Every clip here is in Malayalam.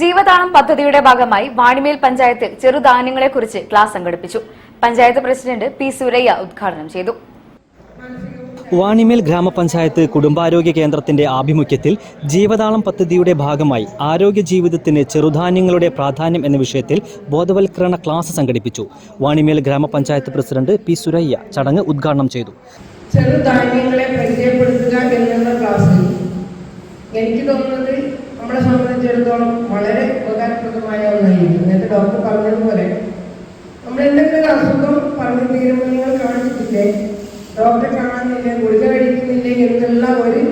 ജീവതാളം പദ്ധതിയുടെ ഭാഗമായി വാണിമേൽ പഞ്ചായത്തിൽ ചെറുധാന്യങ്ങളെക്കുറിച്ച് ക്ലാസ് സംഘടിപ്പിച്ചു. പഞ്ചായത്ത് പ്രസിഡന്റ് പി സുരയ്യ ഉദ്ഘാടനം ചെയ്തു. വാണിമേൽ ഗ്രാമപഞ്ചായത്ത് കുടുംബാരോഗ്യ കേന്ദ്രത്തിന്റെ ആഭിമുഖ്യത്തിൽ ജീവതാളം പദ്ധതിയുടെ ഭാഗമായി ആരോഗ്യ ജീവിതത്തിന് ചെറുധാന്യങ്ങളുടെ പ്രാധാന്യം എന്ന വിഷയത്തിൽ ബോധവൽക്കരണ ക്ലാസ് സംഘടിപ്പിച്ചു. വാണിമേൽ ഗ്രാമപഞ്ചായത്ത് പ്രസിഡന്റ് പി സുരയ്യ ചടങ്ങ് ഉദ്ഘാടനം ചെയ്തു. ചെറുധാന്യങ്ങളെ പരിചയപ്പെടുത്തുക എന്നുള്ള ക്ലാസ്സിൽ എനിക്ക് തോന്നുന്നത് നമ്മളെ സംബന്ധിച്ചിടത്തോളം വളരെ ഉപകാരപ്രദമായ ഒന്നായിരിക്കും. നേരത്തെ ഡോക്ടർ പറഞ്ഞതുപോലെ നമ്മൾ എന്തെങ്കിലും ഒരു അസുഖം പറഞ്ഞു തീരുമ്പോൾ നിങ്ങൾ കാണിച്ചിട്ടില്ലേ, ഡോക്ടറെ കാണാനില്ലേ, ഗുളിക കഴിക്കുന്നില്ലേ എന്നുള്ള ഒരു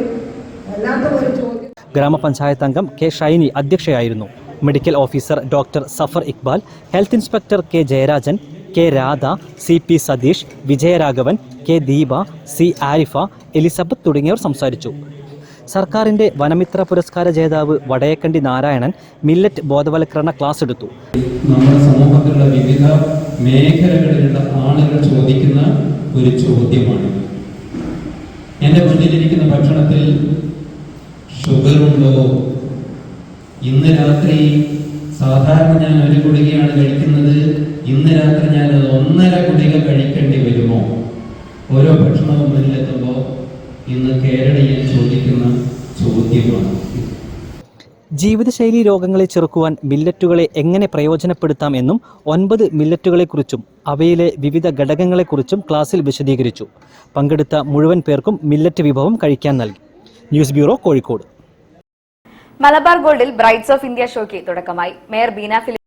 വല്ലാത്ത ഒരു ചോദ്യം. ഗ്രാമപഞ്ചായത്ത് അംഗം കെ ഷൈനി അധ്യക്ഷയായിരുന്നു. Medical officer doctor Safar Iqbal, health inspector K Jayarajan, K Radha, C P Satheesh, Vijayaraghavan, K Deepa, C Arifa, Elizabeth തുടങ്ങിയവർ സംസാരിച്ചു. സർക്കാരിന്റെ വനമിത്ര പുരസ്കാര ജേതാവ് വടയക്കണ്ടി നാരായണൻ മില്ലറ്റ് ബോധവൽക്കരണ ക്ലാസ് എടുത്തു. നമ്മുടെ സമൂഹത്തിലുള്ള വിവിധ മേഖലകളിലുള്ള ആളുകൾ ചോദിക്കുന്ന ഒരു ചോദ്യമാണ്, എൻ്റെ മുന്നിലിരിക്കുന്ന ഭക്ഷണത്തിൽ ഷുഗറുണ്ടോ? ഇന്ന് രാത്രി സാധാരണ ഞാൻ ഒരു ഗുളികയാണ് കഴിക്കുന്നത്, ഇന്ന് രാത്രി ഞാൻ 1.5 ഗുളിക കഴിക്കേണ്ടി വരുമോ? ഓരോ ഭക്ഷണവും മുന്നിലെത്തുമ്പോൾ ഇന്ന് കേരളീയൻ ചോദിക്കുന്ന ചോദ്യമാണ്. ജീവിതശൈലി രോഗങ്ങളെ ചെറുക്കുവാൻ മില്ലറ്റുകളെ എങ്ങനെ പ്രയോജനപ്പെടുത്താം എന്നും 9 മില്ലറ്റുകളെക്കുറിച്ചും അവയിലെ വിവിധ ഘടകങ്ങളെക്കുറിച്ചും ക്ലാസ്സിൽ വിശദീകരിച്ചു. പങ്കെടുത്ത മുഴുവൻ പേർക്കും മില്ലറ്റ് വിഭവം കഴിക്കാൻ നൽകി. News bureau, Kozhikode. മലബാർ ഗോൾഡിൽ ബ്രൈറ്റ്സ് ഓഫ് ഇന്ത്യ ഷോയ്ക്ക് തുടക്കമായി. മേയർ ബീന